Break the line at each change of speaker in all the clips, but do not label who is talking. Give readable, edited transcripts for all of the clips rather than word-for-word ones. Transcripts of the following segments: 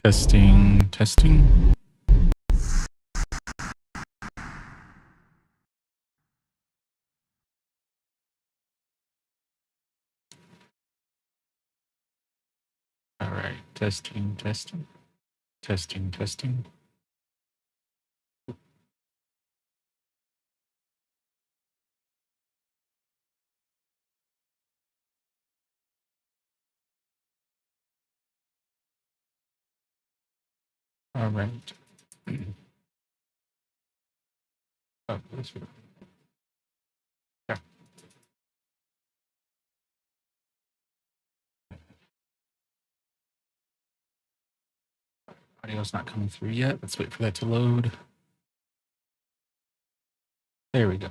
Testing, testing. All right, testing, testing, testing, testing. All right. Oh, this way. Yeah. Audio's not coming through yet. Let's wait for that to load. There we go.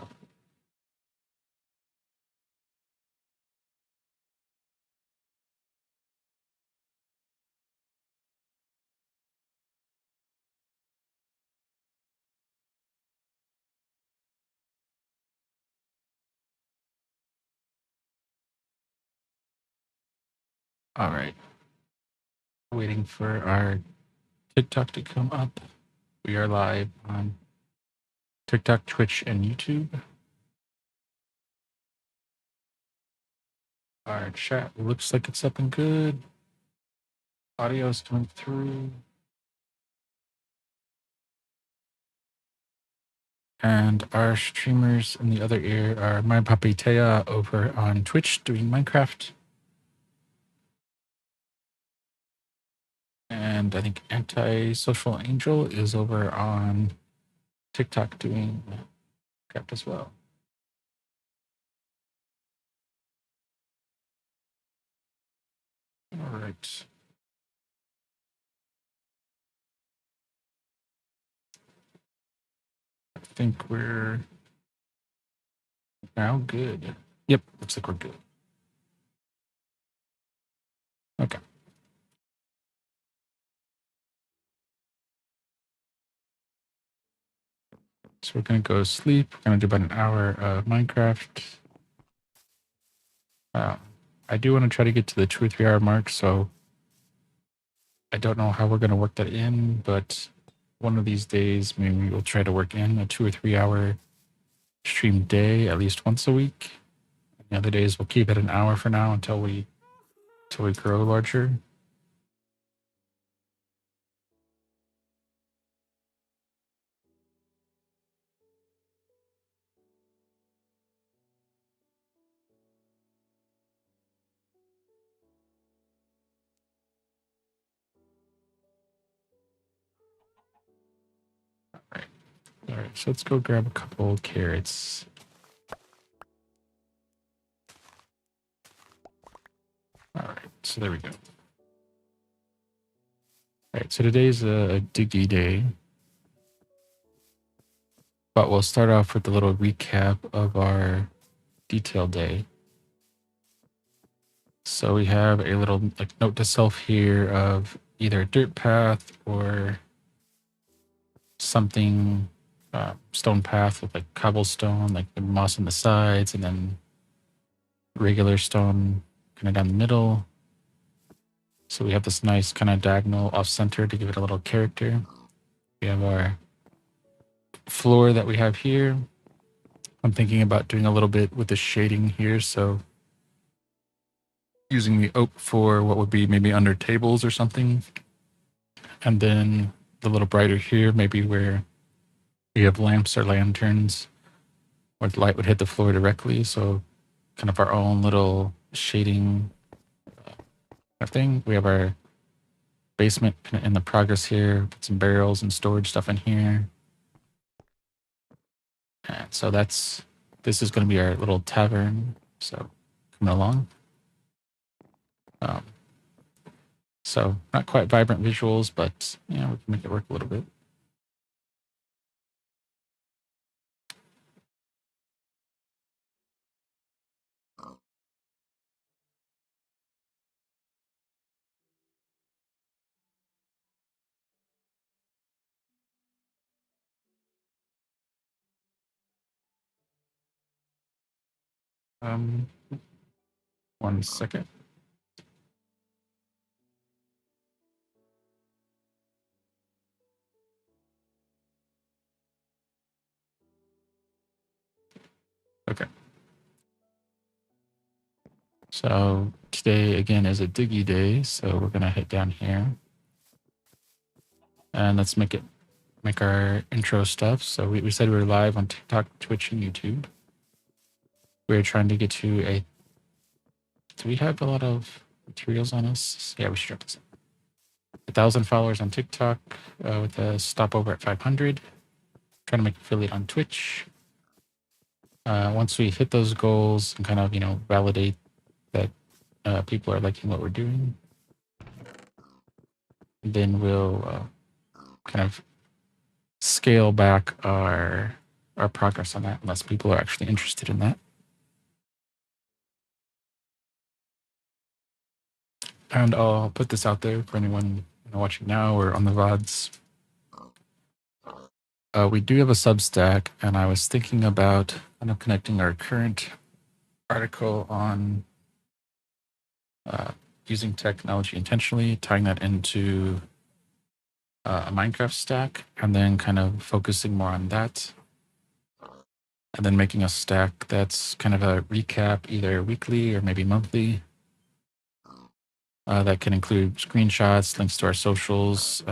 All right. Waiting for our TikTok to come up. We are live on TikTok, Twitch, and YouTube. Our chat looks like it's up and good. Audio's coming through. And our streamers in the other ear are my puppy Taya over on Twitch doing Minecraft. And I think Anti-Social Angel is over on TikTok doing Minecraft as well. All right. I think we're now good. Yep, looks like we're good. Okay. So we're going to go sleep. We're going to do about an hour of Minecraft. I do want to try to get to the 2 or 3 hour mark, so I don't know how we're going to work that in, but one of these days, maybe we'll try to work in a 2 or 3 hour stream day at least once a week. The other days, we'll keep it an hour for now until we grow larger. All right, so let's go grab a couple carrots. All right, so there we go. All right, so today's a diggy day, but we'll start off with a little recap of our detail day. So we have a little like note to self here of either a dirt path or something, stone path with like cobblestone, like the moss on the sides, and then regular stone kind of down the middle. So we have this nice kind of diagonal off center to give it a little character. We have our floor that we have here. I'm thinking about doing a little bit with the shading here. So using the oak for what would be maybe under tables or something. And then the little brighter here, maybe where we have lamps or lanterns where the light would hit the floor directly. So kind of our own little shading thing. We have our basement in the progress here, put some barrels and storage stuff in here. And so this is going to be our little tavern. So coming along. So not quite vibrant visuals, but yeah, we can make it work a little bit. Um, 1 second. So today again is a diggy day, so we're gonna hit down here and let's make our intro stuff. So we said we were live on TikTok, Twitch, and YouTube. We're trying to get to a. Do we have a lot of materials on us? Yeah, we should drop this. 1,000 followers on TikTok with a stopover at 500. Trying to make affiliate on Twitch. Once we hit those goals and kind of validate that people are liking what we're doing, then we'll kind of scale back our progress on that unless people are actually interested in that. And I'll put this out there for anyone watching now or on the VODs. We do have a Substack, and I was thinking about kind of connecting our current article on using technology intentionally, tying that into a Minecraft stack, and then kind of focusing more on that. And then making a stack that's kind of a recap, either weekly or maybe monthly. That can include screenshots, links to our socials,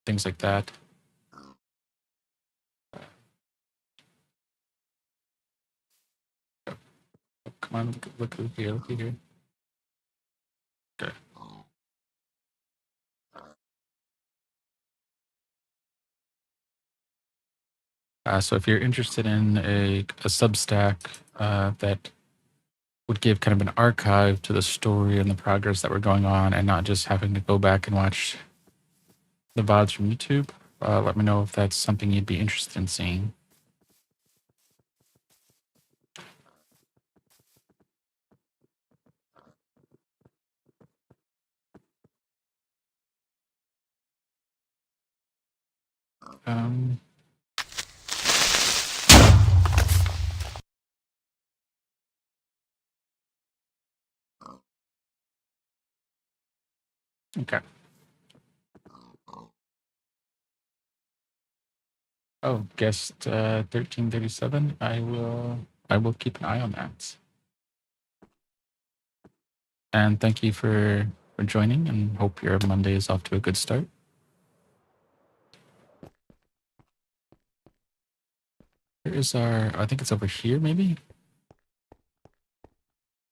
things like that. Oh, come on, look here, look here. Okay. So if you're interested in a Substack that would give kind of an archive to the story and the progress that we're going on, and not just having to go back and watch the VODs from YouTube, let me know if that's something you'd be interested in seeing. Okay. Oh, guest 1337. I will keep an eye on that. And thank you for joining, and hope your Monday is off to a good start. Here is our, I think it's over here, maybe?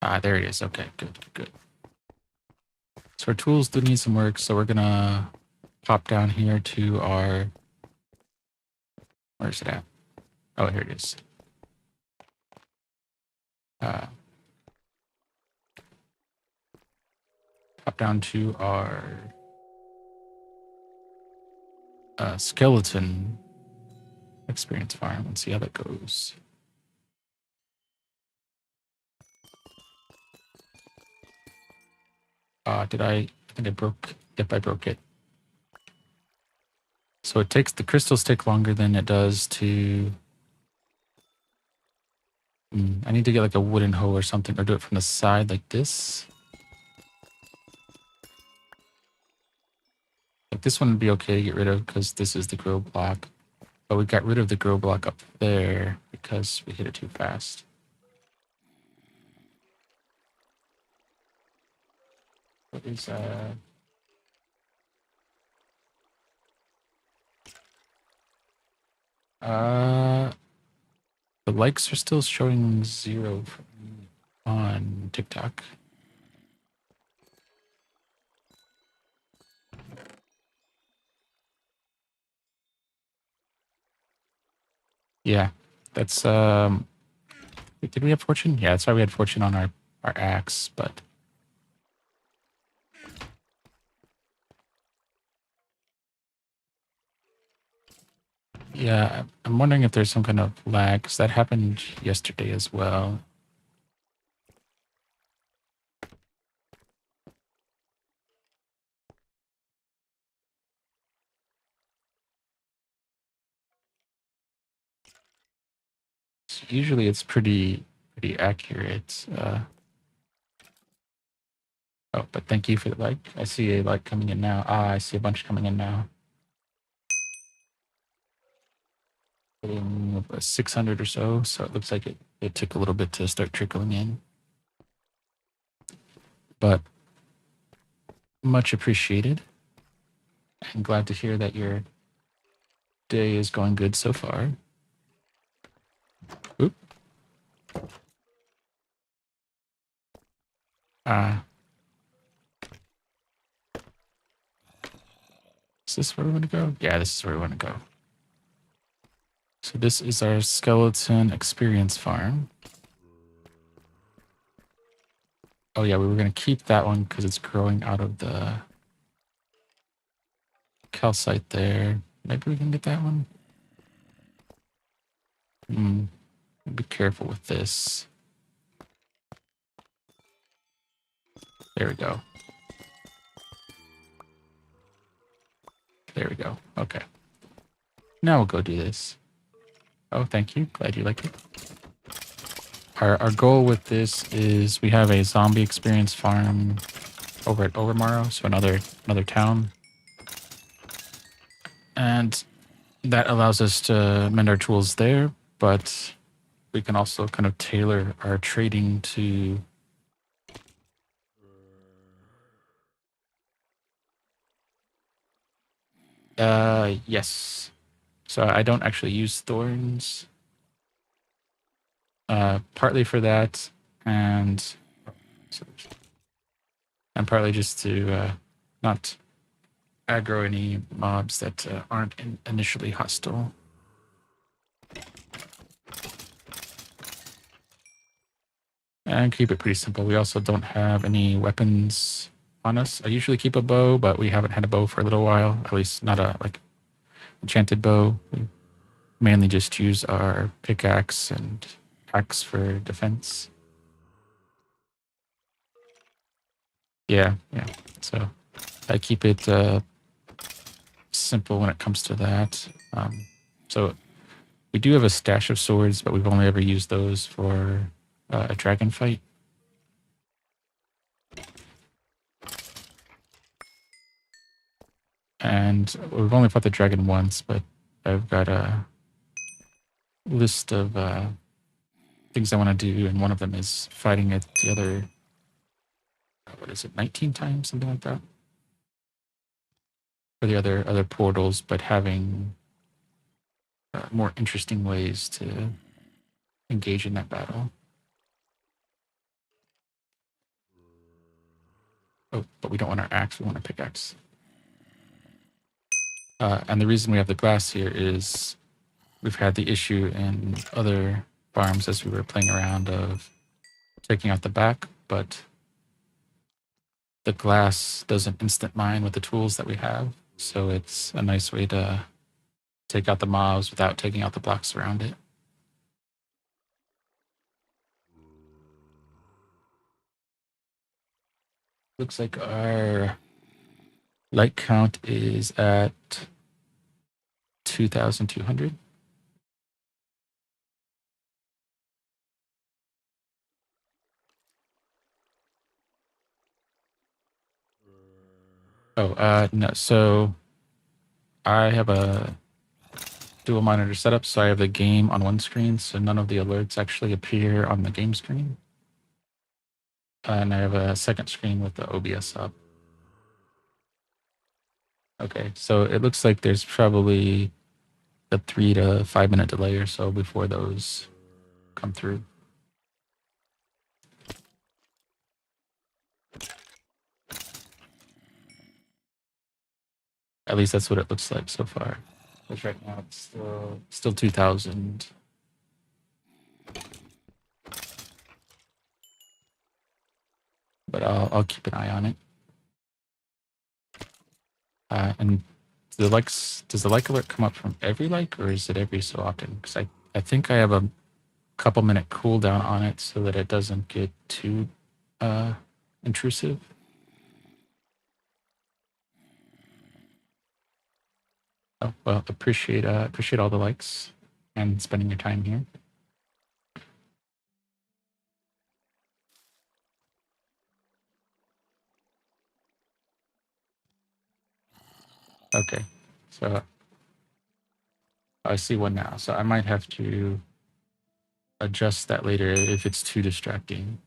Ah, there it is. Okay, good. So our tools do need some work, so we're gonna pop down here to our, where's it at? Oh, here it is. Pop down to our skeleton experience farm and see how that goes. I think I broke, yep, I broke it. So it takes, the crystals take longer than it does to, I need to get like a wooden hoe or something, or do it from the side like this. Like this one would be okay to get rid of because this is the grow block. But we got rid of the grow block up there because we hit it too fast. What is the likes are still showing 0 on TikTok. Yeah, that's did we have fortune? Yeah, that's why we had fortune on our axe, but yeah, I'm wondering if there's some kind of lag, because that happened yesterday as well. Usually it's pretty accurate. Oh, but thank you for the like. I see a like coming in now. Ah, I see a bunch coming in now. 600 or so. So it looks like it took a little bit to start trickling in. but much appreciated. I'm glad to hear that your day is going good so far. Oop. Is this where we want to go? Yeah, this is where we want to go. So this is our skeleton experience farm. Oh yeah, we were going to keep that one because it's growing out of the calcite there. Maybe we can get that one. Be careful with this. There we go. There we go. Okay. Now we'll go do this. Oh, thank you. Glad you like it. Our goal with this is we have a zombie experience farm over at Overmorrow, so another town. And that allows us to mend our tools there, but we can also kind of tailor our trading to yes. So I don't actually use thorns. Partly for that, and partly just to not aggro any mobs that aren't initially hostile. And keep it pretty simple. We also don't have any weapons on us. I usually keep a bow, but we haven't had a bow for a little while. At least not a like enchanted bow. We mainly just use our pickaxe and axe for defense. Yeah. So I keep it simple when it comes to that. So we do have a stash of swords, but we've only ever used those for a dragon fight. And we've only fought the dragon once, but I've got a list of things I want to do, and one of them is fighting it the other, what is it, 19 times, something like that? For the other portals, but having more interesting ways to engage in that battle. Oh, but we don't want our axe, we want a pickaxe. And the reason we have the glass here is we've had the issue in other farms as we were playing around of taking out the back, but the glass doesn't instant mine with the tools that we have. So it's a nice way to take out the mobs without taking out the blocks around it. Looks like our light count is at 2,200. Oh, no. So I have a dual monitor setup, so I have the game on one screen, so none of the alerts actually appear on the game screen. And I have a second screen with the OBS up. Okay, so it looks like there's probably a 3 to 5 minute delay or so before those come through. At least that's what it looks like so far. Because right now it's still 2,000. But I'll keep an eye on it. And does the like alert come up from every like, or is it every so often? Because I think I have a couple minute cooldown on it so that it doesn't get too intrusive. Oh well, appreciate all the likes and spending your time here. Okay, so I see one now. So I might have to adjust that later if it's too distracting.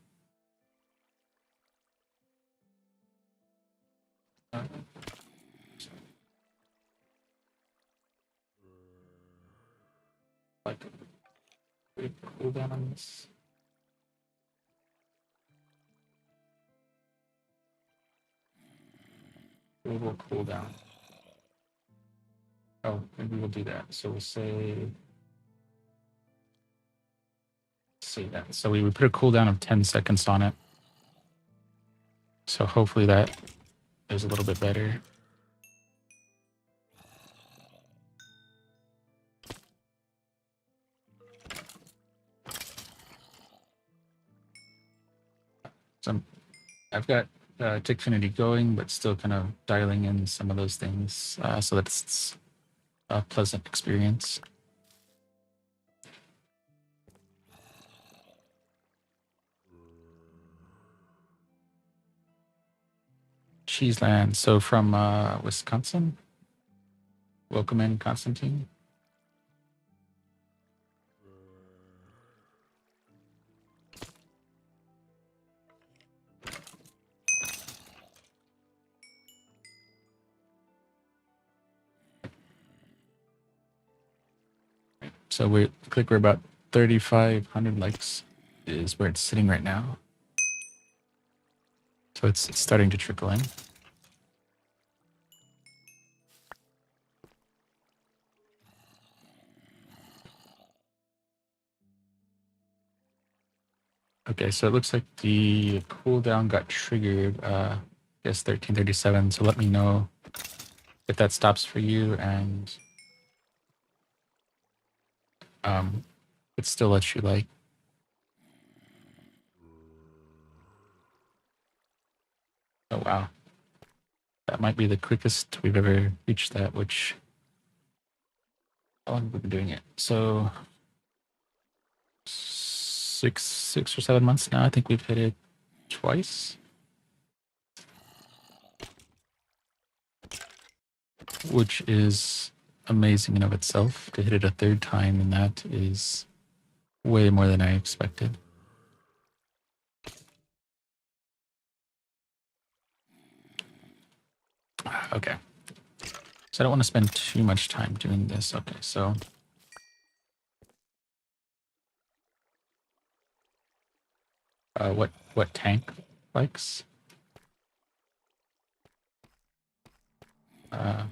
Like, we cool down on this. We will cool down. Oh, maybe we'll do that. So we'll say that. So we would put a cooldown of 10 seconds on it. So hopefully that is a little bit better. So I've got Tickfinity going, but still kind of dialing in some of those things so that it's a pleasant experience. Cheeseland. So from Wisconsin. Welcome in, Constantine. So we're about 3,500 likes is where it's sitting right now. So it's starting to trickle in. Okay, so it looks like the cooldown got triggered, yes, 1337. So let me know if that stops for you and it still lets you like. Oh, wow. That might be the quickest we've ever reached that, which, how long have we been doing it? So 6 or 7 months now. I think we've hit it twice. Which is amazing in of itself. To hit it a third time, and that is way more than I expected. Okay. So I don't want to spend too much time doing this. Okay, so what tank likes? Oh.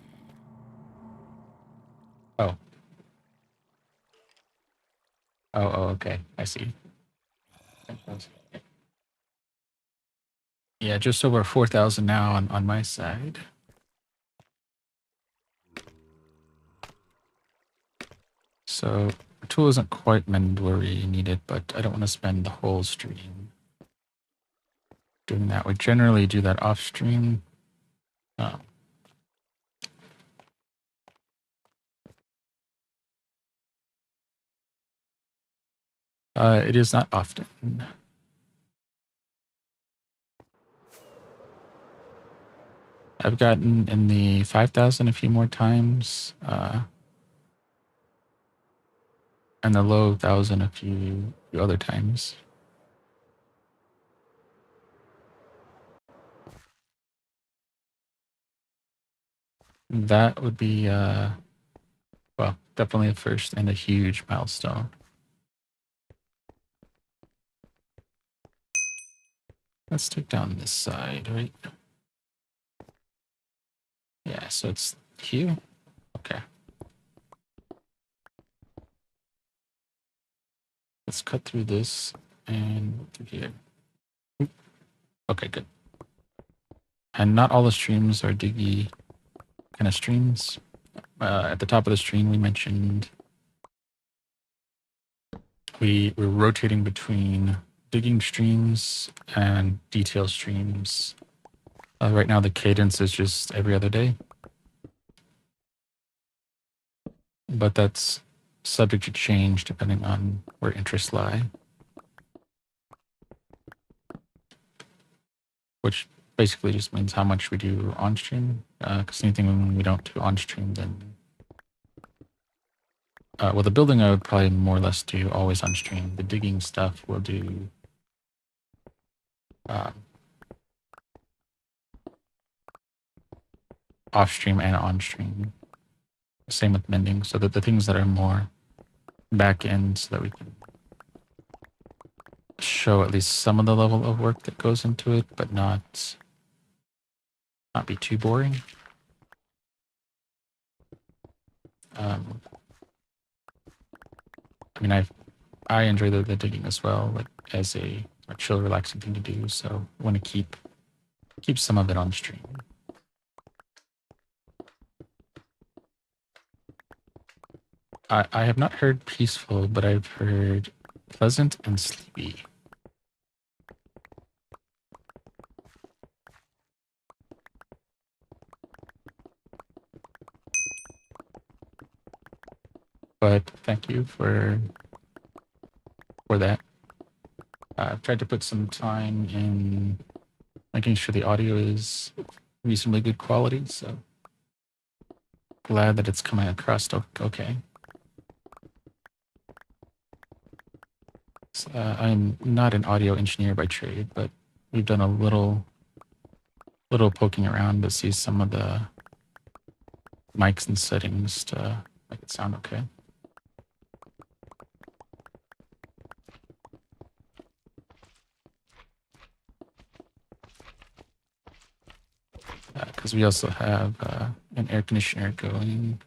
Okay. I see. Yeah, just over 4,000 now on my side. So the tool isn't quite mandatory needed, but I don't want to spend the whole stream doing that. We generally do that off stream. It is not often. I've gotten in the 5,000 a few more times, and the low 1,000 a few other times. That would be, well, definitely a first and a huge milestone. Let's take down this side, right? Yeah, so it's Q. Okay. Let's cut through this and through here. Okay, good. And not all the streams are diggy kind of streams. At the top of the stream, we mentioned we're rotating between digging streams and detail streams. Right now, the cadence is just every other day, but that's subject to change depending on where interests lie, which basically just means how much we do on stream. Because anything we don't do on stream, then well, the building I would probably more or less do always on stream. The digging stuff we'll do off stream and on stream. Same with mending. So that the things that are more back end so that we can show at least some of the level of work that goes into it, but not be too boring. I mean, I enjoy the digging as well, like as a chill, relaxing thing to do. So I want to keep some of it on stream. I have not heard peaceful, but I've heard pleasant and sleepy. But thank you for that. I've tried to put some time in making sure the audio is reasonably good quality, so glad that it's coming across okay. So, I'm not an audio engineer by trade, but we've done a little poking around to see some of the mics and settings to make it sound okay. Because we also have an air conditioner going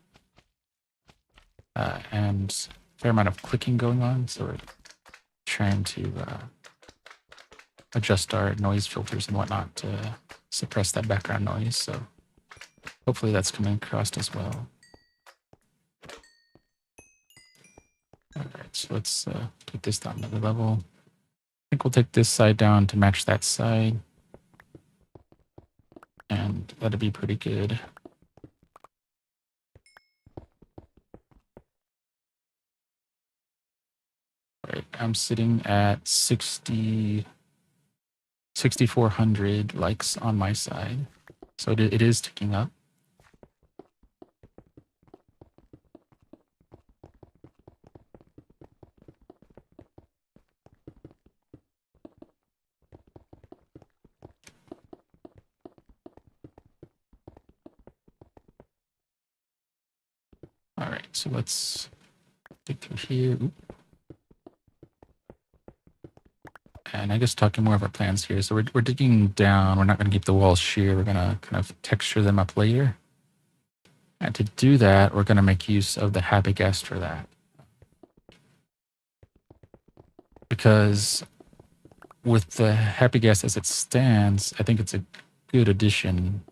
and a fair amount of clicking going on, so we're trying to adjust our noise filters and whatnot to suppress that background noise. So hopefully that's coming across as well. All right, so let's take this down another level. I think we'll take this side down to match that side. And that'll be pretty good. All right, I'm sitting at 6,400 likes on my side. So it is ticking up. All right, so let's dig through here. Oop. And I guess talking more of our plans here. So we're digging down. We're not going to keep the walls sheer. We're going to kind of texture them up later. And to do that, we're going to make use of the happy guest for that. Because with the happy guest as it stands, I think it's a good addition.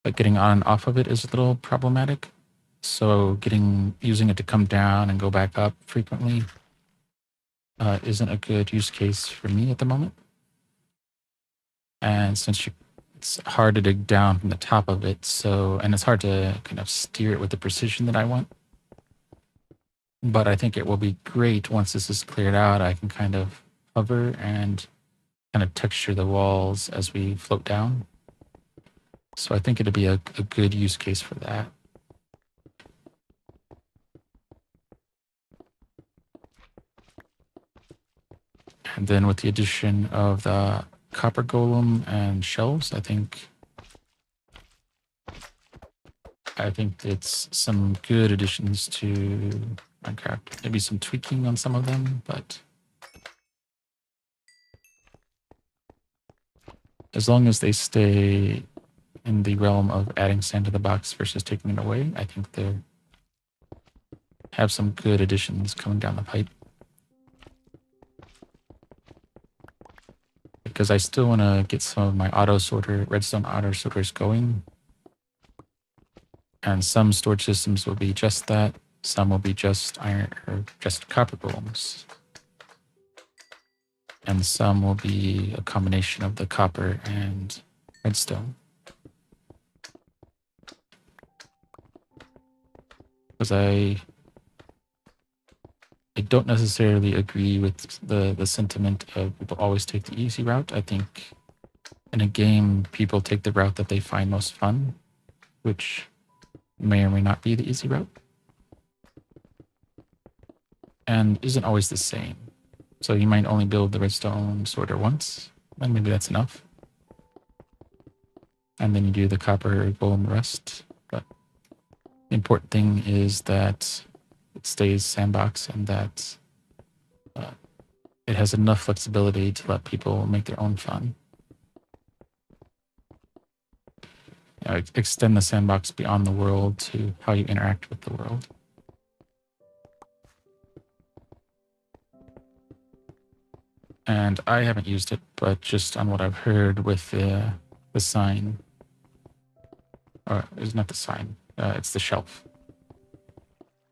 But getting on and off of it is a little problematic. So using it to come down and go back up frequently isn't a good use case for me at the moment. And since it's hard to dig down from the top of it, and it's hard to kind of steer it with the precision that I want. But I think it will be great once this is cleared out. I can kind of hover and kind of texture the walls as we float down. So I think it'll be a good use case for that. And then with the addition of the copper golem and shelves, I think it's some good additions to Minecraft. Maybe some tweaking on some of them, but as long as they stay in the realm of adding sand to the box versus taking it away, I think they have some good additions coming down the pipe. Because I still want to get some of my redstone auto sorters going. And some storage systems will be just that. Some will be just iron or just copper golems. And some will be a combination of the copper and redstone. Because I don't necessarily agree with the sentiment of people always take the easy route. I think in a game, people take the route that they find most fun, which may or may not be the easy route, and isn't always the same. So you might only build the redstone sorter once, and maybe that's enough. And then you do the copper golem rest. But the important thing is that it stays sandbox and that it has enough flexibility to let people make their own fun. Extend the sandbox beyond the world to how you interact with the world. And I haven't used it, but just on what I've heard with the sign, or it's not the sign, it's the shelf.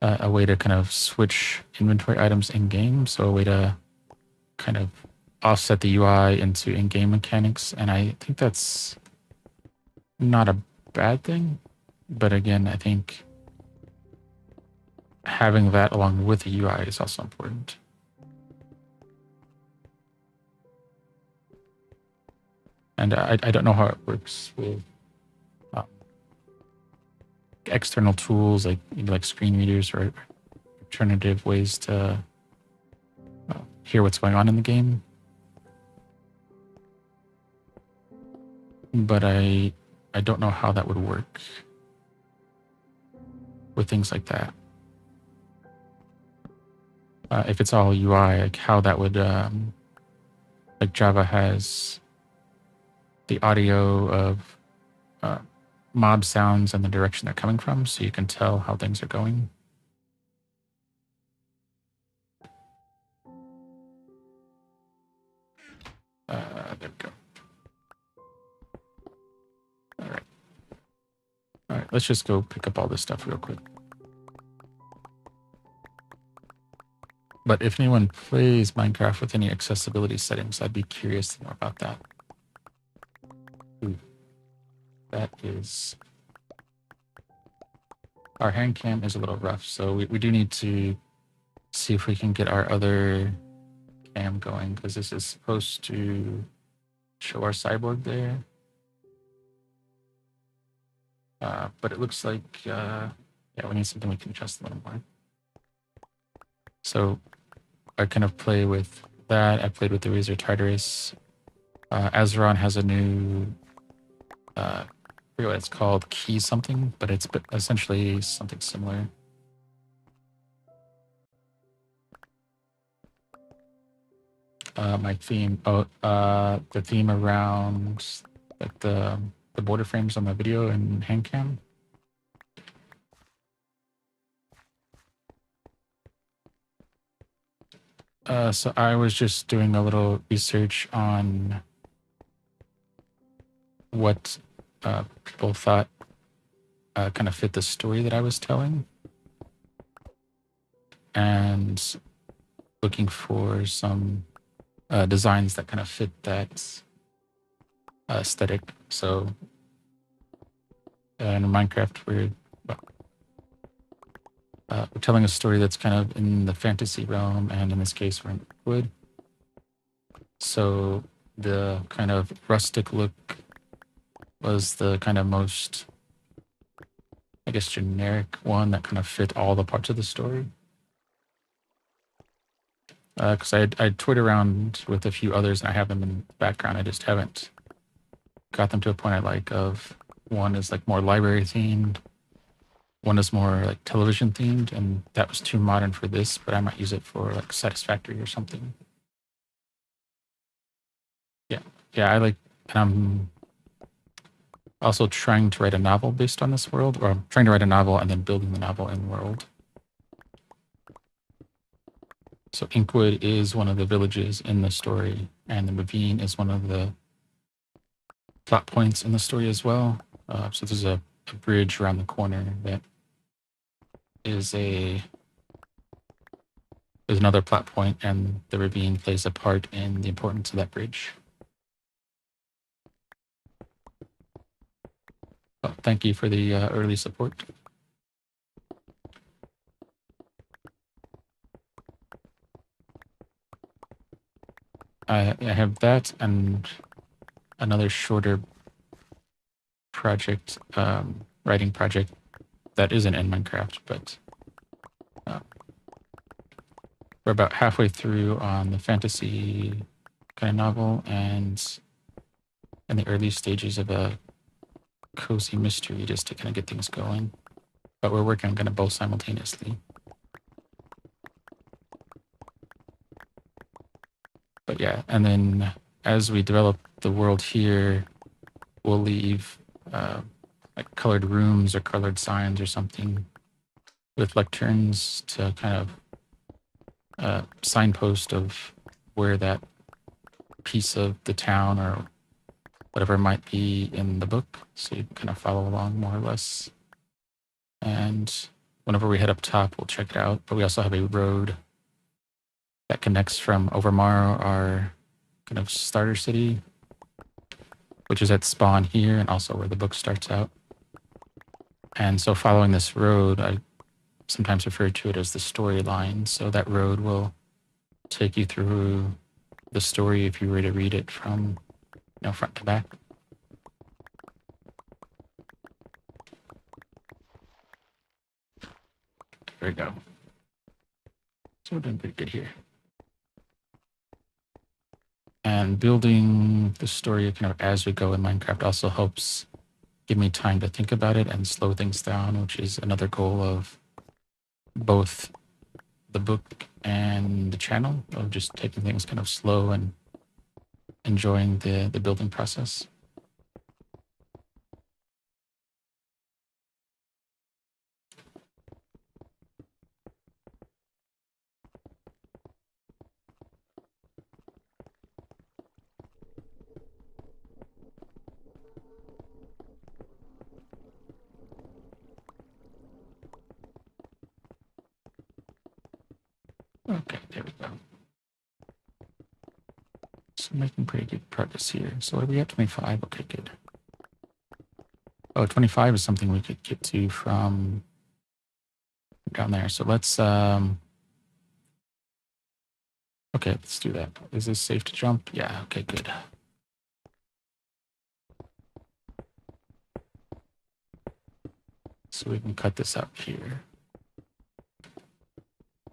A way to kind of switch inventory items in game, so a way to kind of offset the UI into in-game mechanics, and I think that's not a bad thing. But again, I think having that along with the UI is also important. And I don't know how it works with external tools like screen readers or alternative ways to hear what's going on in the game. But I don't know how that would work with things like that. If it's all UI, like how that would, like Java has the audio of mob sounds and the direction they're coming from, so you can tell how things are going. There we go. All right, let's just go pick up all this stuff real quick. But if anyone plays Minecraft with any accessibility settings, I'd be curious to know about that. Ooh, that is... Our hand cam is a little rough, so we do need to see if we can get our other cam going, because this is supposed to show our cyborg there. But it looks like, yeah, we need something we can adjust a little more. So I kind of play with that. I played with the Razor Tartarus. Azeron has a new, I forget what it's called, key something, but it's essentially something similar. My theme, the theme around like the border frames on the video and hand cam. So I was just doing a little research on what people thought kind of fit the story that I was telling, and looking for some designs that kind of fit that aesthetic. So in Minecraft, we're telling a story that's kind of in the fantasy realm, and in this case, we're in Inkwood. So the kind of rustic look was the kind of most, I guess, generic one that kind of fit all the parts of the story. Because I toyed around with a few others, and I have them in the background. I just haven't got them to a point I like of, one is like more library themed, one is more like television themed, and that was too modern for this, but I might use it for like Satisfactory or something. Yeah, I like, and I'm also trying to write a novel based on this world, or I'm trying to write a novel and then building the novel in world. So Inkwood is one of the villages in the story, and the ravine is one of the plot points in the story as well. So there's a bridge around the corner that is another plot point, and the ravine plays a part in the importance of that bridge. Oh, thank you for the early support. I have that and another shorter project, writing project that isn't in Minecraft, but we're about halfway through on the fantasy kind of novel, and in the early stages of a cozy mystery, just to kind of get things going. But we're working on kind of both simultaneously. But yeah, and then as we develop the world here, we'll leave like colored rooms or colored signs or something with lecterns to kind of signpost of where that piece of the town or whatever might be in the book. So you can kind of follow along more or less. And whenever we head up top, we'll check it out. But we also have a road that connects from Overmorrow, our kind of starter city, which is at spawn here and also where the book starts out. And so following this road, I sometimes refer to it as the storyline. So that road will take you through the story if you were to read it from front to back. There we go. So we're doing pretty good here. And building the story kind of as we go in Minecraft also helps give me time to think about it and slow things down, which is another goal of both the book and the channel, of just taking things kind of slow and enjoying the building process. Okay, there we go. So making pretty good progress here. So what are we at? 25? Okay, good. Oh, 25 is something we could get to from down there. So let's okay, let's do that. Is this safe to jump? Yeah, okay, good. So we can cut this out here.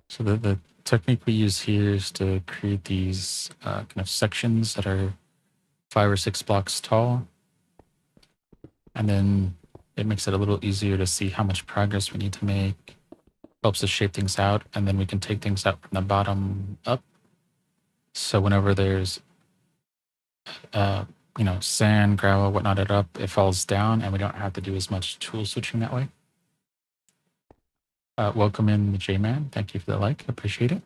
So the technique we use here is to create these kind of sections that are 5 or 6 blocks tall. And then it makes it a little easier to see how much progress we need to make. Helps us shape things out, and then we can take things out from the bottom up. So whenever there's sand, gravel, whatnot, it falls down, and we don't have to do as much tool switching that way. Welcome in the J-Man. Thank you for the like. Appreciate it.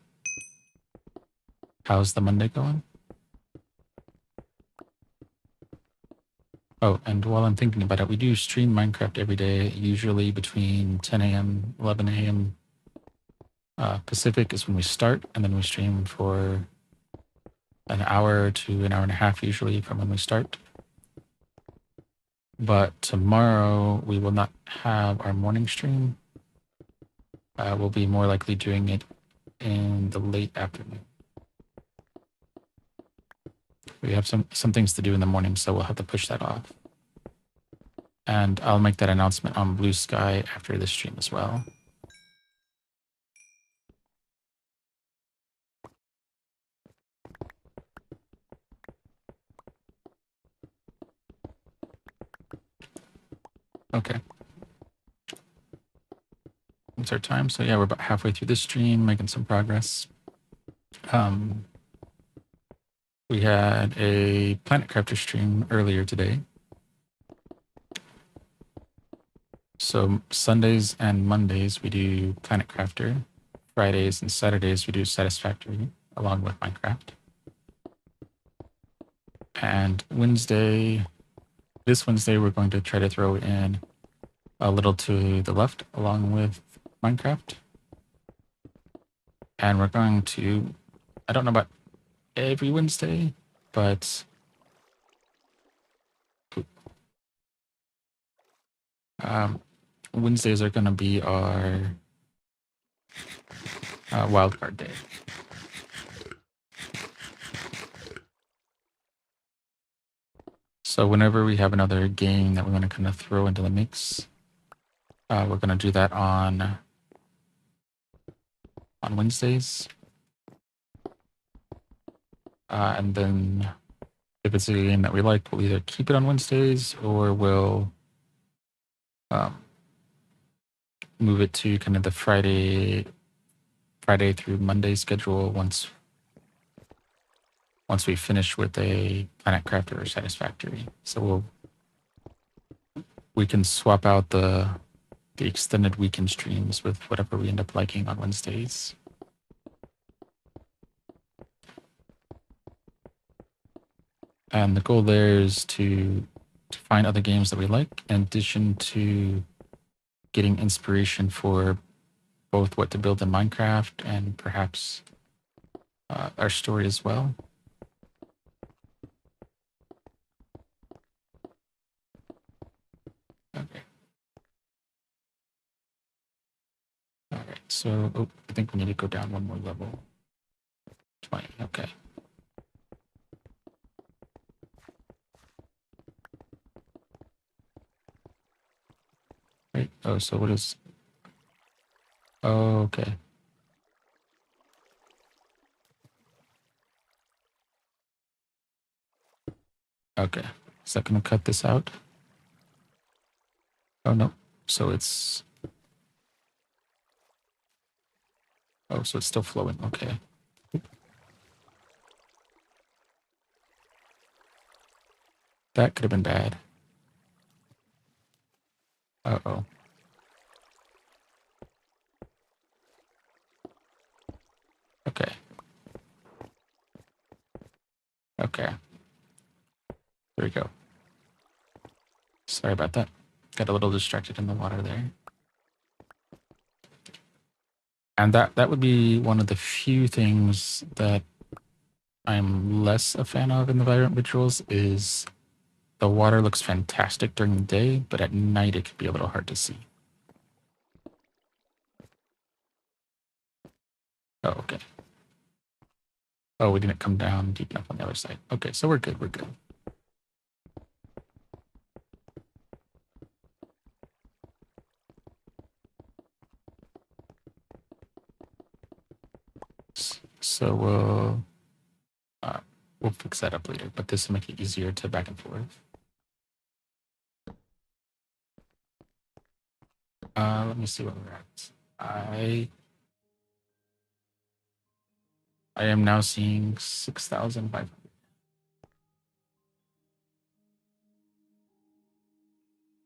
How's the Monday going? Oh, and while I'm thinking about it, we do stream Minecraft every day, usually between 10 a.m., 11 a.m. Pacific is when we start, and then we stream for an hour to an hour and a half, usually from when we start. But tomorrow we will not have our morning stream. We'll be more likely doing it in the late afternoon. We have some things to do in the morning, so we'll have to push that off. And I'll make that announcement on Blue Sky after the stream as well. Okay. It's our time. So yeah, we're about halfway through this stream, making some progress. We had a Planet Crafter stream earlier today. So Sundays and Mondays we do Planet Crafter. Fridays and Saturdays we do Satisfactory along with Minecraft. And this Wednesday we're going to try to throw in a little to the left along with Minecraft. And we're going to, I don't know about every Wednesday, but Wednesdays are going to be our wildcard day. So whenever we have another game that we want to kind of throw into the mix, we're going to do that on Wednesdays. And then if it's a game that we like, we'll either keep it on Wednesdays or we'll move it to kind of the Friday through Monday schedule once once we finish with a planet crafter or satisfactory. So we can swap out the extended weekend streams with whatever we end up liking on Wednesdays. And the goal there is to find other games that we like, in addition to getting inspiration for both what to build in Minecraft and perhaps our story as well. Okay. All right. So I think we need to go down one more level. 20. Okay. Right. Oh, so what is? Oh, okay. Okay. Is that going to cut this out? Oh, no. So it's... Oh, so it's still flowing. Okay. That could have been bad. Uh-oh. Okay. Okay. There we go. Sorry about that. Got a little distracted in the water there. And that would be one of the few things that I'm less a fan of in the Vibrant Rituals is the water looks fantastic during the day, but at night it could be a little hard to see. Oh, okay. Oh, we didn't come down deep enough on the other side. Okay, so we're good, we're good. So we'll fix that up later, but this will make it easier to back and forth. Let me see what we're at. I am now seeing 6,500.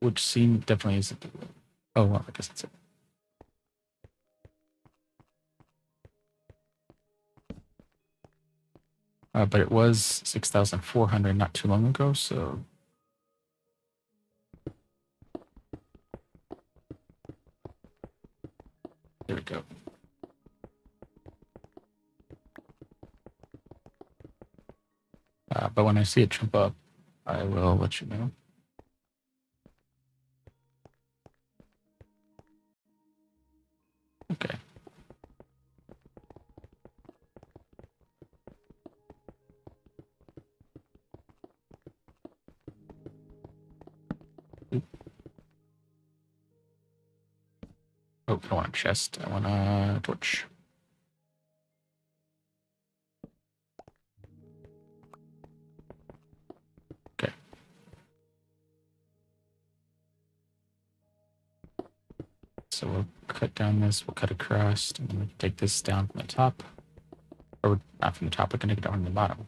Which definitely isn't the low. Oh, well, I guess that's it. But it was 6,400 not too long ago, so... There we go. But when I see it jump up, I will let you know. Okay. Oop. Oh, I don't want a chest. I want a torch. Okay. So we'll cut down this, we'll cut across, and then we can take this down from the top. Or not from the top, we can take it down from the bottom.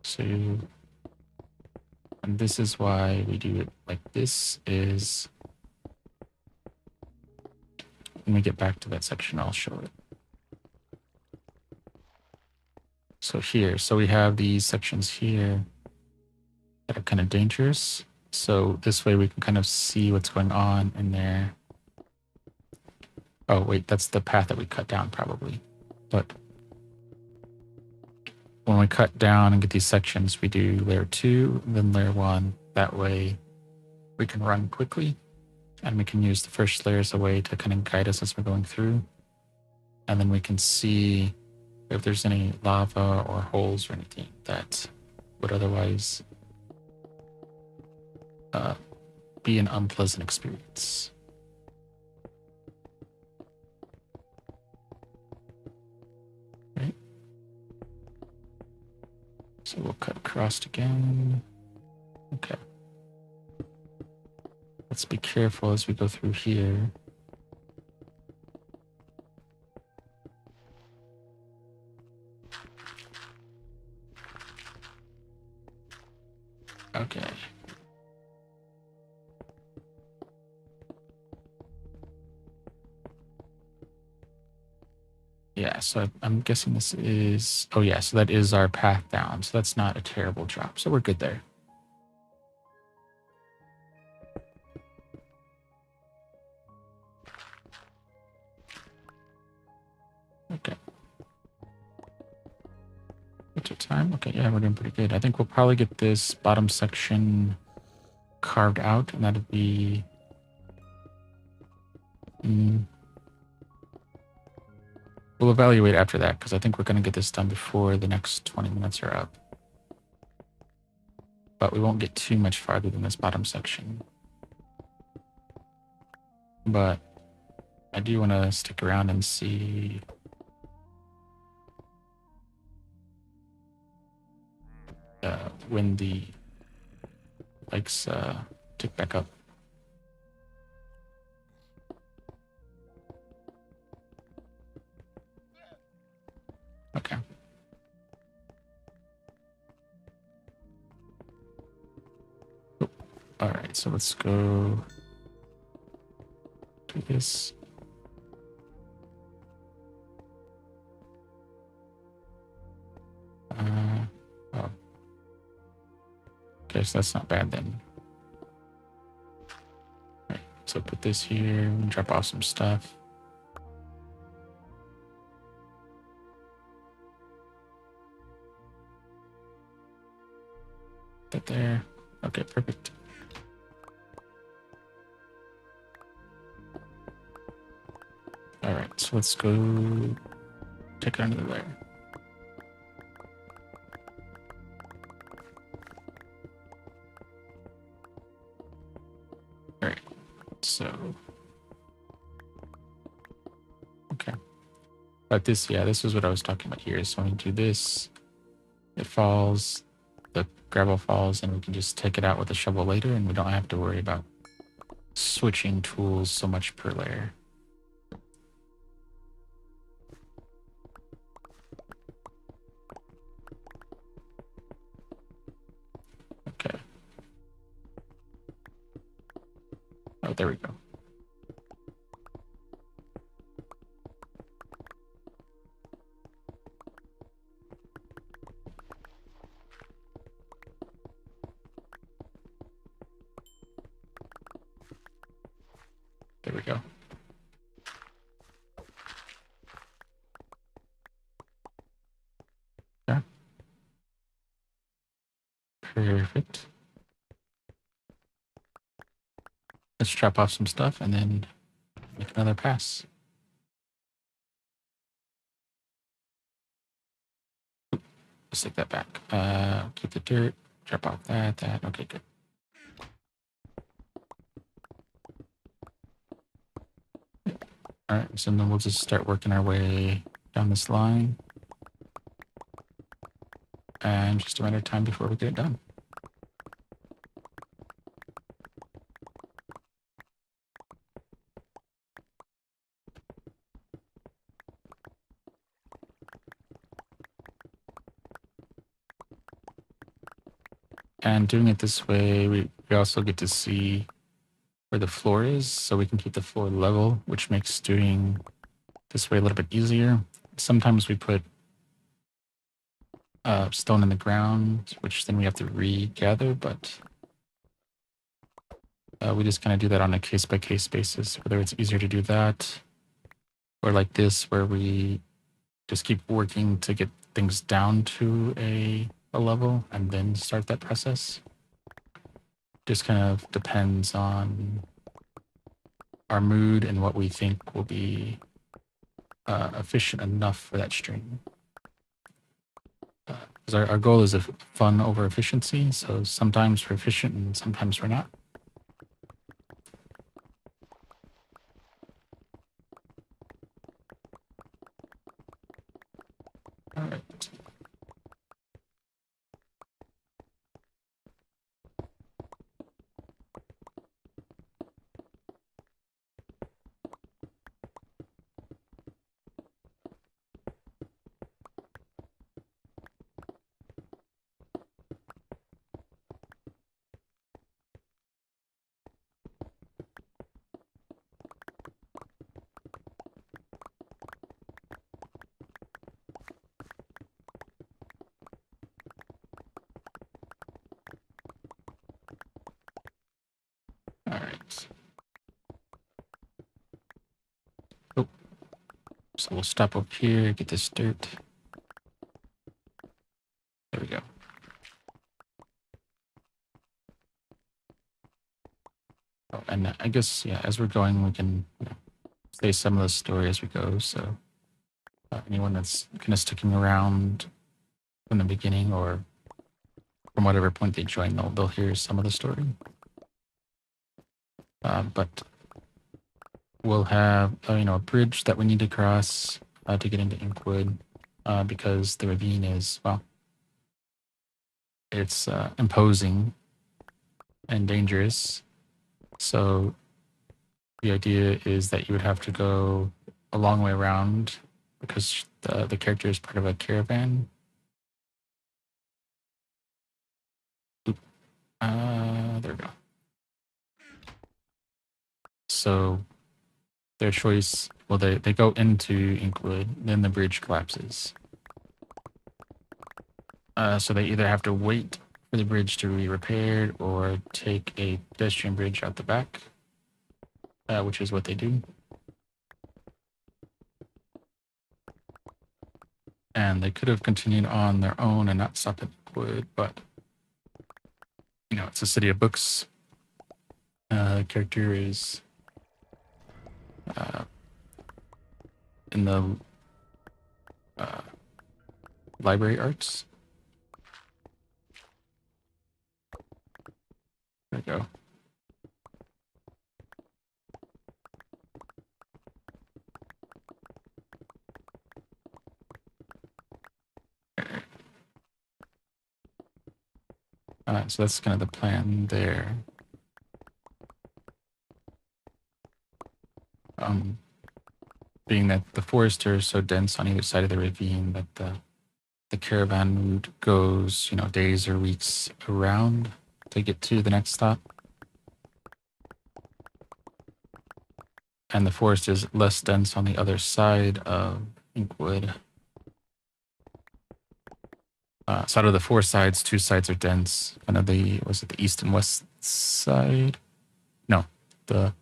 So, and this is why we do it like this is, when we get back to that section, I'll show it. So here, so we have these sections here that are kind of dangerous. So this way we can kind of see what's going on in there. Oh, wait, that's the path that we cut down probably. But when we cut down and get these sections, we do layer 2, then layer 1. That way we can run quickly and we can use the first layer as a way to kind of guide us as we're going through. And then we can see if there's any lava or holes or anything that would otherwise be an unpleasant experience. Right? So we'll cut across again. Okay. Let's be careful as we go through here. Okay. Yeah, so I'm guessing this is... Oh, yeah, so that is our path down. So that's not a terrible drop. So we're good there. Okay. What's our time? Okay, yeah, we're doing pretty good. I think we'll probably get this bottom section carved out, and that'll be... We'll evaluate after that, because I think we're going to get this done before the next 20 minutes are up. But we won't get too much farther than this bottom section. But I do want to stick around and see... when the likes tick back up. Okay. Oh, all right, so let's go do this. Oh. Okay, so that's not bad then. All right, so put this here and drop off some stuff. That there. Okay, perfect. All right, so let's go take it under the layer. All right, so okay, but this, yeah, this is what I was talking about here. So when we do this, it falls, the gravel falls, and we can just take it out with a shovel later, and we don't have to worry about switching tools so much per layer. Okay. Oh, there we go. There we go. Yeah. Perfect. Let's chop off some stuff and then make another pass. Let's take that back. Keep the dirt. Drop off that. Okay, good. All right, so then we'll just start working our way down this line. And just a matter of time before we get it done. And doing it this way, we also get to see where the floor is, so we can keep the floor level, which makes doing this way a little bit easier. Sometimes we put stone in the ground, which then we have to regather, but we just kind of do that on a case-by-case basis, whether it's easier to do that or like this, where we just keep working to get things down to a level and then start that process. Just kind of depends on our mood and what we think will be efficient enough for that stream. Because our goal is fun over efficiency, so sometimes we're efficient and sometimes we're not. All right. Perfect. Oh, so we'll stop up here, get this dirt. There we go. Oh, and I guess, yeah, as we're going, we can say some of the story as we go. So anyone that's kind of sticking around from the beginning or from whatever point they join, they'll hear some of the story. But we'll have, a bridge that we need to cross to get into Inkwood because the ravine is, well, it's imposing and dangerous. So the idea is that you would have to go a long way around because the character is part of a caravan. There we go. So their choice, well, they go into Inkwood, then the bridge collapses. So they either have to wait for the bridge to be repaired or take a pedestrian bridge out the back, which is what they do. And they could have continued on their own and not stopped at Inkwood, but it's a city of books. The character is in the library arts. There we go. So that's kind of the plan there. Being that the forests are so dense on either side of the ravine that the caravan route goes, days or weeks around to get to the next stop. And the forest is less dense on the other side of Inkwood. So out of the four sides, two sides are dense. Kind of the east and west side? No, the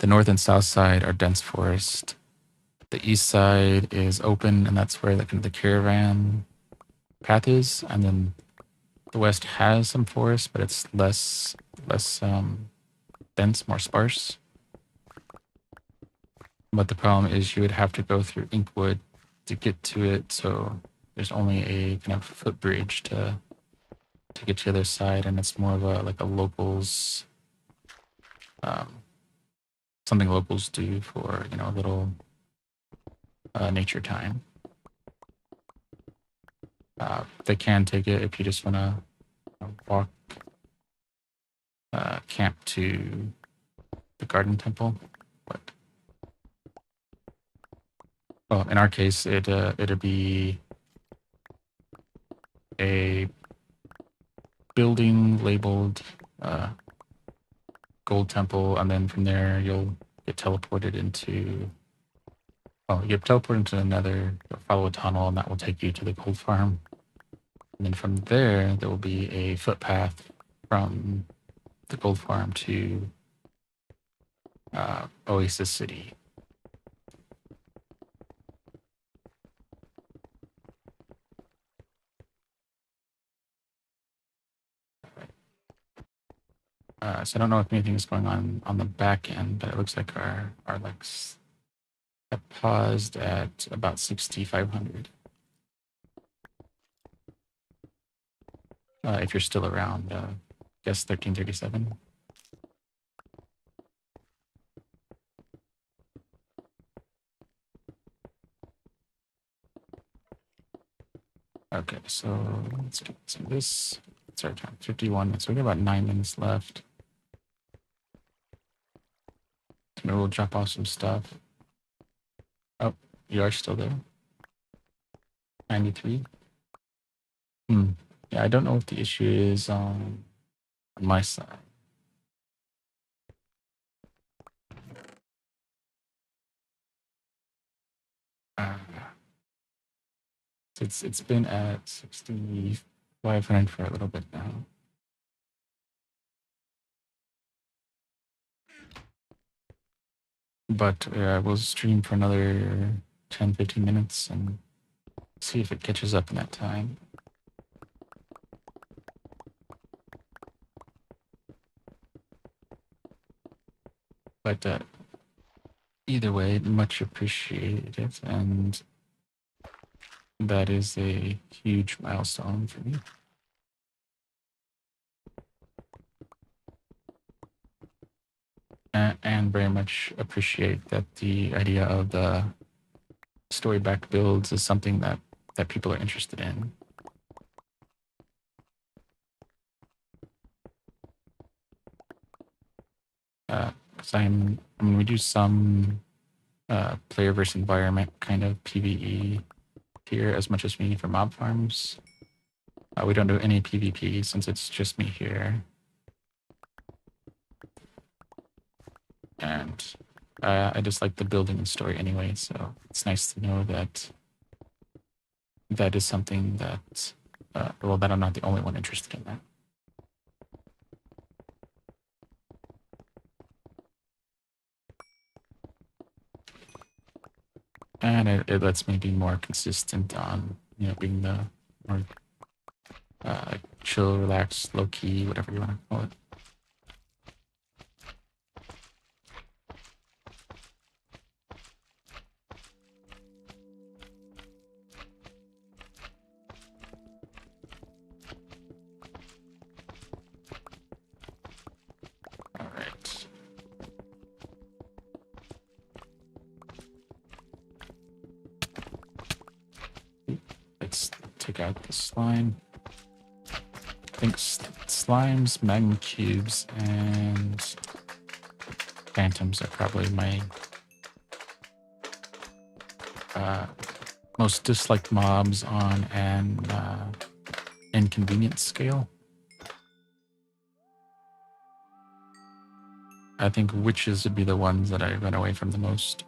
north and south side are dense forest. The east side is open, and that's where the caravan path is. And then the west has some forest, but it's less dense, more sparse. But the problem is you would have to go through Inkwood to get to it, so there's only a kind of footbridge to get to the other side, and it's more of a locals, something locals do for a little nature time. They can take it if you just want to walk camp to the garden temple, but in our case, it'd be a building labeled gold temple, and then from there you'll get teleported into. Oh, you get teleported into another. You'll follow a tunnel, and that will take you to the gold farm. And then from there will be a footpath from the gold farm to Oasis City. So I don't know if anything is going on the back end, but it looks like our legs have paused at about 6,500. If you're still around, guess 1337. Okay, so let's get to this. It's our time, 51. So we got about 9 minutes left. Maybe we'll drop off some stuff. Oh, you are still there. 93. Yeah, I don't know what the issue is on my side. It's been at 6,500 for a little bit now. But we'll stream for another 10-15 minutes and see if it catches up in that time. But either way, much appreciated, and that is a huge milestone for me. And very much appreciate that the idea of the story back builds is something that people are interested in. Because we do some player versus environment kind of PvE here as much as we need for mob farms. We don't do any PvP since it's just me here. And I just like the building and story anyway, so it's nice to know that that is something that, well, that I'm not the only one interested in that. And it lets me be more consistent on, you know, being the more chill, relaxed, low-key, whatever you want to call it. All right. Let's take out the slime. I think slimes, magma cubes, and phantoms are probably my most disliked mobs on an inconvenience scale. I think witches would be the ones that I run away from the most.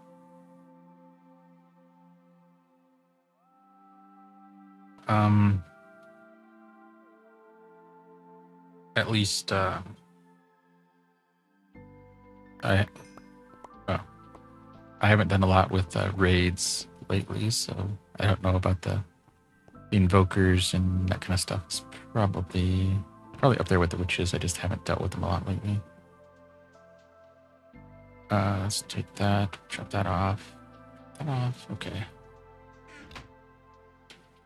At least I haven't done a lot with raids lately, so I don't know about the invokers and that kind of stuff. It's probably up there with the witches. I just haven't dealt with them a lot lately. Let's take that, drop that off. Okay.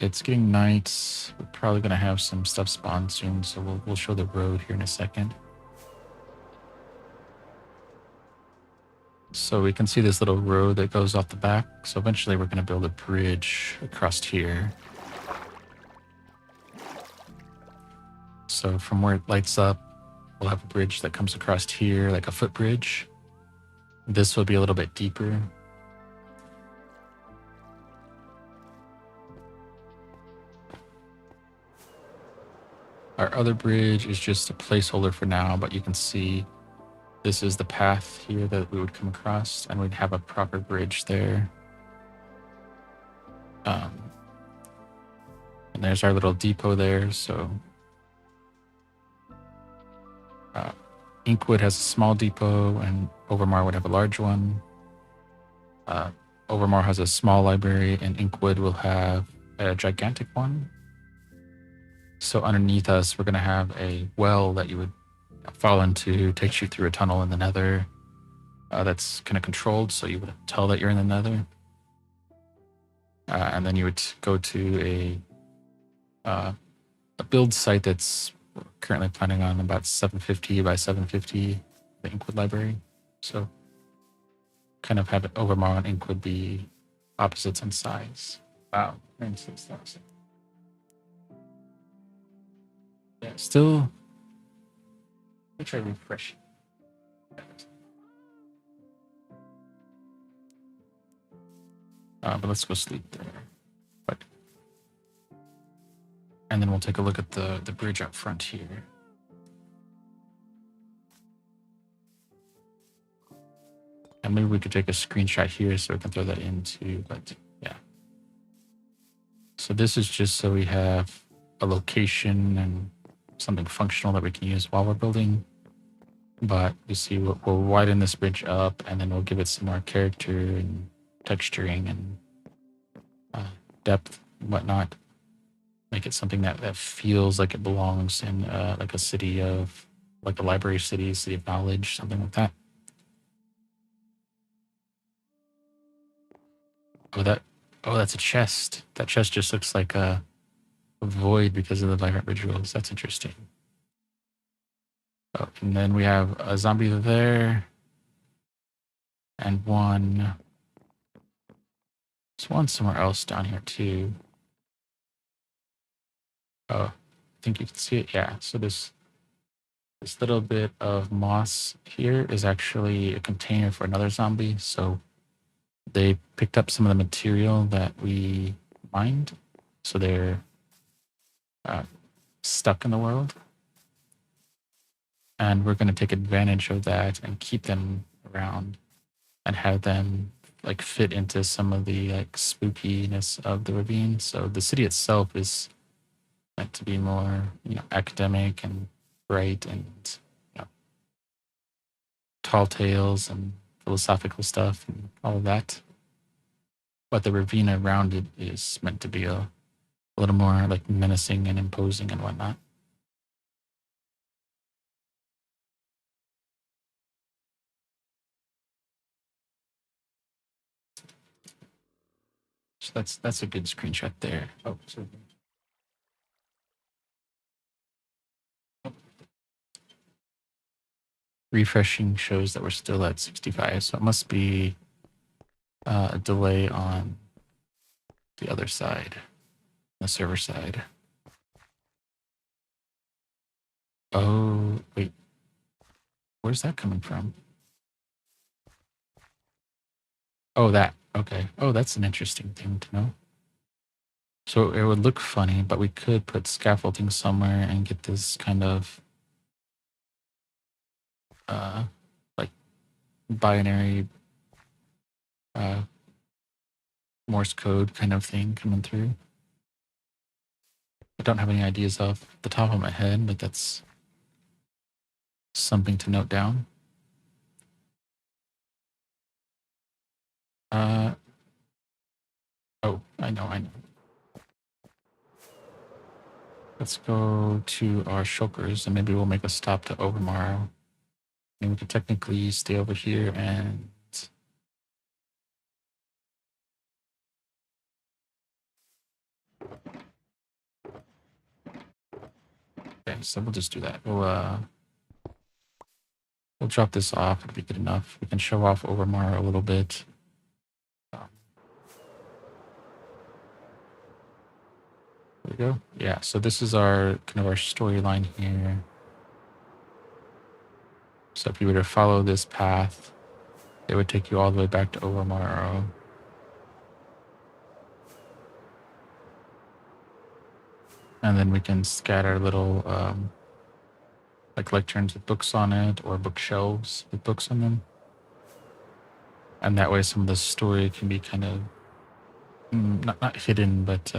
It's getting night. We're probably gonna have some stuff spawn soon, so we'll show the road here in a second. So we can see this little road that goes off the back. So eventually we're gonna build a bridge across here. So from where it lights up, we'll have a bridge that comes across here, like a footbridge. This will be a little bit deeper. Our other bridge is just a placeholder for now, but you can see this is the path here that we would come across, and we'd have a proper bridge there. And there's our little depot there, so Inkwood has a small depot, and Overmorrow would have a large one. Overmorrow has a small library, and Inkwood will have a gigantic one. So underneath us, we're going to have a well that you would fall into, takes you through a tunnel in the nether that's kind of controlled, so you would tell that you're in the nether. And then you would go to a build site that's currently planning on about 750 by 750, the Inkwood library. So kind of have it Overmorrow and Inkwood be opposites in size. Wow, 96,000. Yeah, still. Let me try refreshing. But let's go sleep there. And then we'll take a look at the bridge up front here. And maybe we could take a screenshot here so we can throw that in too, but yeah. So this is just so we have a location and something functional that we can use while we're building. But you see, we'll widen this bridge up, and then we'll give it some more character and texturing and depth and whatnot. Make it something that feels like it belongs in like a city of, like a library city, city of knowledge, something like that. Oh, that's a chest. That chest just looks like a void because of the vibrant rituals. That's interesting. Oh, and then we have a zombie there, and one. There's one somewhere else down here too. Oh, I think you can see it. Yeah. So this little bit of moss here is actually a container for another zombie. So they picked up some of the material that we mined, so they're uh, stuck in the world, and we're going to take advantage of that and keep them around and have them like fit into some of the like spookiness of the ravine. So the city itself is meant to be more, academic and bright and, you know, tall tales and philosophical stuff and all of that. But the ravine around it is meant to be a little more like menacing and imposing and whatnot. So that's a good screenshot there. Oh, sorry. Refreshing shows that we're still at 65, so it must be a delay on the other side, the server side. Oh, wait. Where's that coming from? Oh, that. Okay. Oh, that's an interesting thing to know. So it would look funny, but we could put scaffolding somewhere and get this kind of like binary uh Morse code kind of thing coming through. I don't have any ideas off the top of my head, but that's something to note down. Uh oh, I know. Let's go to our shulkers and maybe we'll make a stop to Overmorrow. And we could technically stay over here and okay, so we'll just do that. We'll drop this off. It'll be good enough. We can show off Overmorrow a little bit. There we go. Yeah, so this is our kind of our storyline here. So if you were to follow this path, it would take you all the way back to Overmorrow. And then we can scatter little like lecterns with books on it or bookshelves with books on them. And that way some of the story can be kind of not hidden, but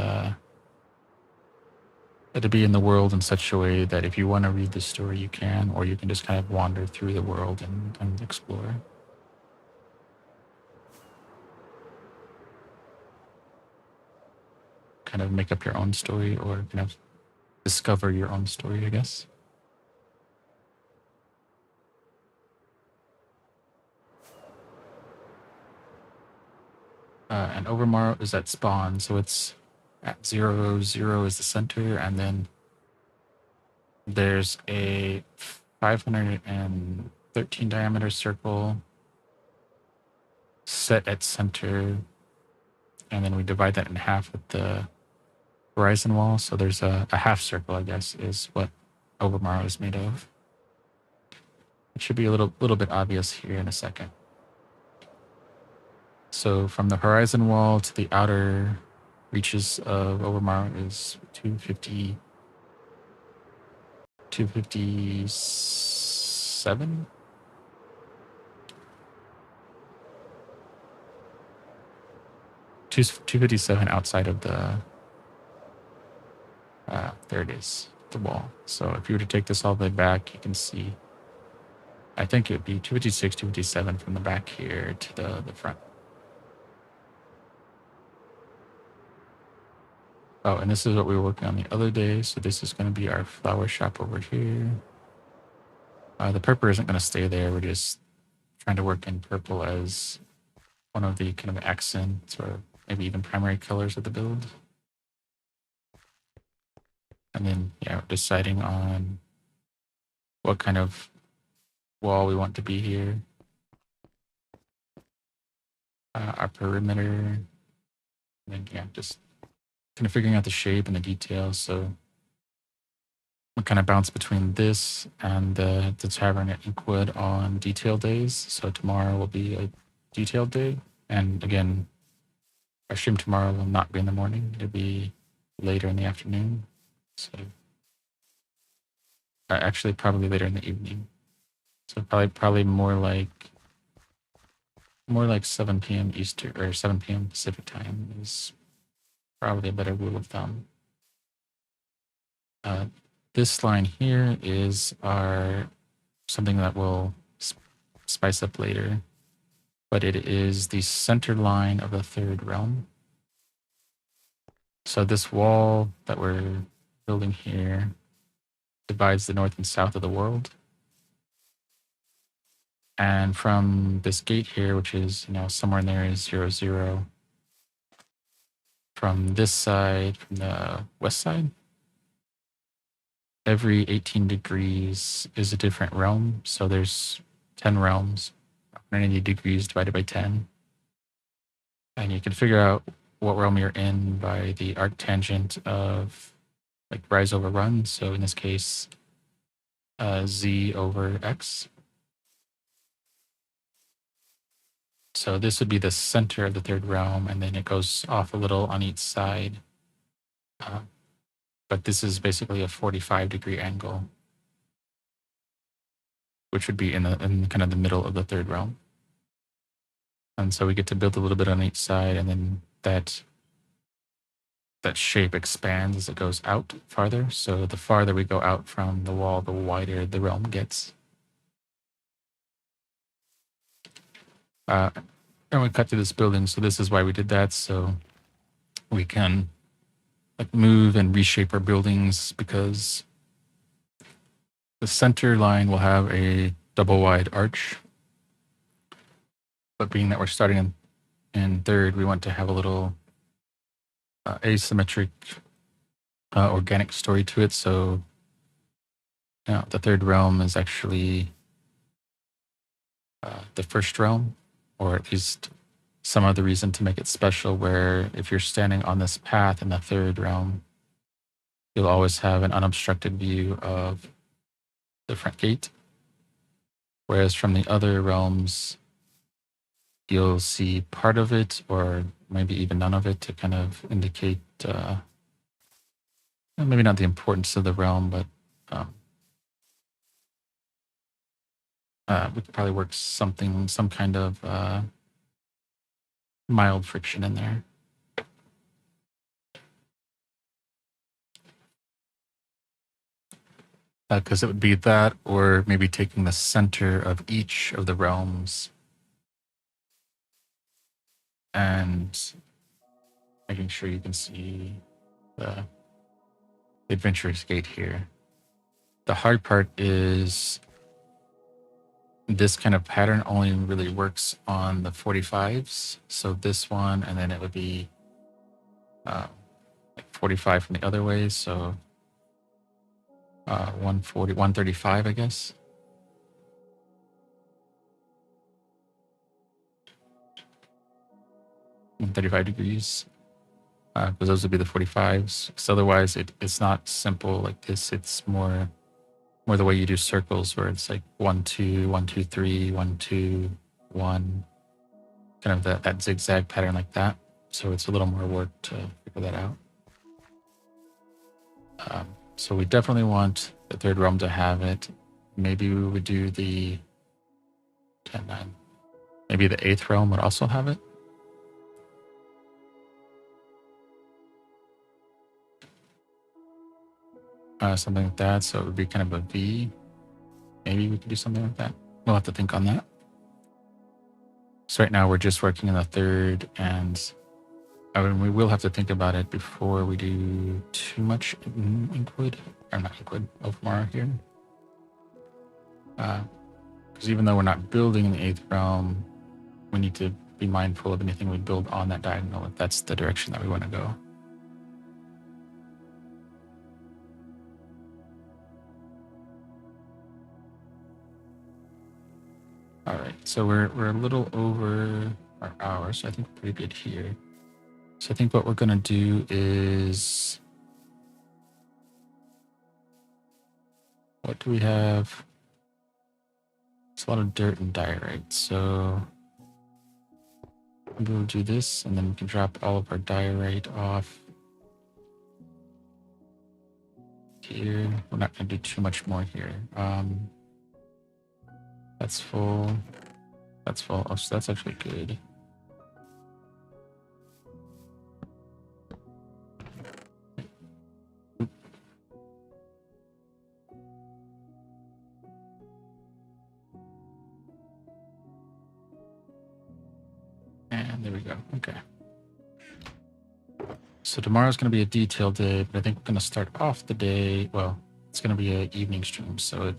it'll be in the world in such a way that if you want to read the story, you can, or you can just kind of wander through the world and explore. Kind of make up your own story or kind of discover your own story, I guess. And Overmorrow is at spawn, so it's at 0, 0 is the center, and then there's a 513 diameter circle set at center, and then we divide that in half with the horizon wall. So there's a half circle, I guess, is what Overmorrow is made of. It should be a little bit obvious here in a second. So from the horizon wall to the outer reaches of Overmorrow is 257. 257 outside of the there it is, the wall. So if you were to take this all the way back, you can see I think it would be 256, 257 from the back here to the front. Oh, and this is what we were working on the other day. So this is going to be our flower shop over here. The purple isn't going to stay there. We're just trying to work in purple as one of the kind of accents or maybe even primary colors of the build. And then, yeah, deciding on what kind of wall we want to be here. Our perimeter. And then, yeah, just kind of figuring out the shape and the details. So we kind of bounce between this and the tavern at Inkwood on detail days. So tomorrow will be a detailed day. And again, our stream tomorrow will not be in the morning. It'll be later in the afternoon. So actually probably later in the evening. So probably more like 7 p.m. Eastern or 7 p.m. Pacific time is probably a better rule of thumb. This line here is our something that we'll spice up later, but it is the center line of the third realm. So this wall that we're building here divides the north and south of the world. And from this gate here, which is, somewhere in there is 0, 0. From this side, from the west side, every 18 degrees is a different realm. So there's 10 realms, 180 degrees divided by 10. And you can figure out what realm you're in by the arctangent of like rise over run. So in this case, z over x. So this would be the center of the third realm, and then it goes off a little on each side. But this is basically a 45-degree angle, which would be in kind of the middle of the third realm. And so we get to build a little bit on each side, and then that shape expands as it goes out farther. So the farther we go out from the wall, the wider the realm gets. And we cut through this building, so this is why we did that, so we can like move and reshape our buildings, because the center line will have a double wide arch. But being that we're starting in third, we want to have a little asymmetric organic story to it. So the third realm is actually the first realm, or at least some other reason to make it special, where if you're standing on this path in the third realm, you'll always have an unobstructed view of the front gate. Whereas from the other realms, you'll see part of it or maybe even none of it to kind of indicate maybe not the importance of the realm, but we could probably work some kind of mild friction in there. Because it would be that, or maybe taking the center of each of the realms and making sure you can see the adventurous gate here. The hard part is this kind of pattern only really works on the 45s. So this one, and then it would be like 45 from the other way. So 140, 135, I guess. And 35 degrees. Because those would be the 45s. Because otherwise, it's not simple like this. It's more the way you do circles, where it's like 1, 2, 1, 2, 3, 1, 2, 1, kind of that zigzag pattern like that. So it's a little more work to figure that out. So we definitely want the third realm to have it. Maybe we would do the 10, 9. Maybe the 8th realm would also have it. Something like that. So it would be kind of a V. Maybe we could do something like that. we'll have to think on that. So right now we're just working on the third, and we will have to think about it before we do too much in Inkwood, or not Inkwood, Overmorrow here. Because even though we're not building in the 8th realm, we need to be mindful of anything we build on that diagonal if that's the direction that we want to go. All right, so we're a little over our hour, so I think we're pretty good here. So I think what we're gonna do is, what do we have? It's a lot of dirt and diorite, so maybe we'll do this, and then we can drop all of our diorite off here. We're not gonna do too much more here. That's full. That's full. Oh, so that's actually good. And there we go. Okay. So tomorrow's going to be a detailed day, but I think we're going to start off the day. Well, it's going to be an evening stream, so it.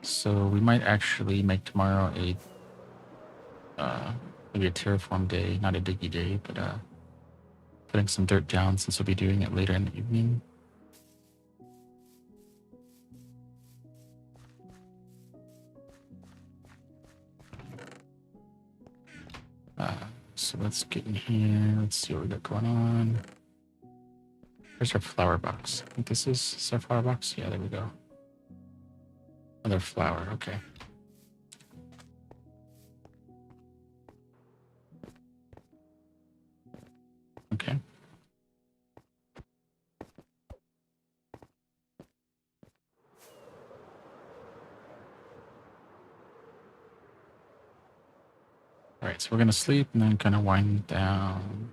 So we might actually make tomorrow a maybe a terraform day, not a diggy day, but putting some dirt down since we'll be doing it later in the evening. So let's get in here. Let's see what we got going on. Where's our flower box? I think this is our flower box. Yeah, there we go. Another flower. Okay. Okay. All right, so we're gonna sleep and then kind of wind down.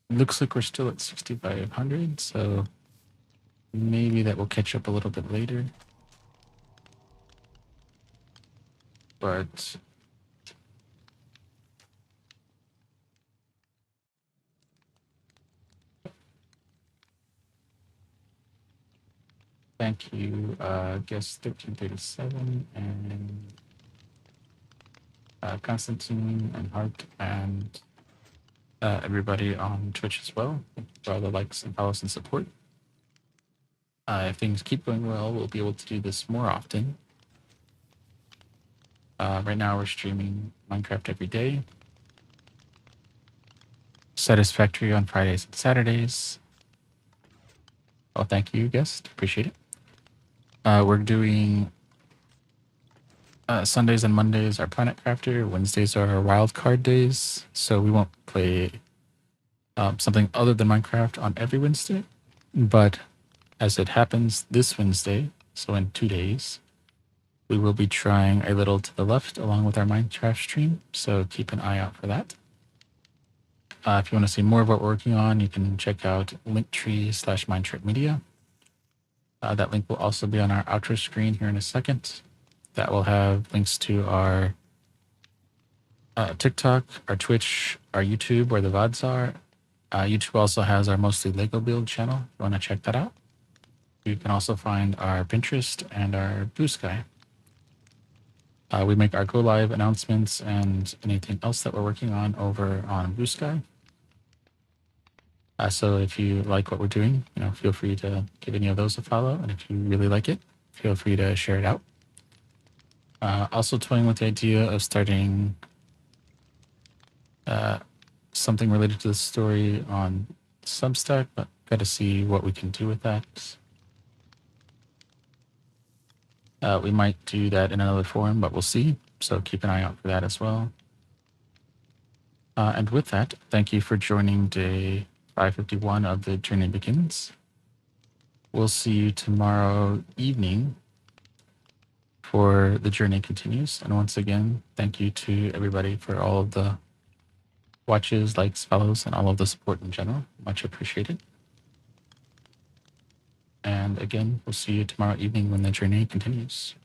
Looks like we're still at 6,500, so maybe that will catch up a little bit later. But thank you, guest 1337 and Constantine and Hart and everybody on Twitch as well for all the likes and follows and support. If things keep going well, we'll be able to do this more often. Right now we're streaming Minecraft every day. Satisfactory on Fridays and Saturdays. Oh, thank you, guest. Appreciate it. We're doing Sundays and Mondays are Planet Crafter. Wednesdays are our wildcard days. So we won't play something other than Minecraft on every Wednesday. But as it happens this Wednesday, so in 2 days, we will be trying A Little to the Left along with our Minecraft stream. So keep an eye out for that. If you want to see more of what we're working on, you can check out linktree/mindtripmedia. That link will also be on our outro screen here in a second. That will have links to our TikTok, our Twitch, our YouTube, where the VODs are. YouTube also has our Mostly Lego Build channel. If you want to check that out. You can also find our Pinterest and our Blue Sky. We make our go live announcements and anything else that we're working on over on Blue Sky. So if you like what we're doing, feel free to give any of those a follow. And if you really like it, feel free to share it out. Also toying with the idea of starting something related to the story on Substack, but got to see what we can do with that. We might do that in another forum, but we'll see. So keep an eye out for that as well. And with that, thank you for joining day 551 of The Journey Begins. We'll see you tomorrow evening before the journey continues. And once again, thank you to everybody for all of the watches, likes, follows, and all of the support in general. Much appreciated. And again, we'll see you tomorrow evening when the journey continues.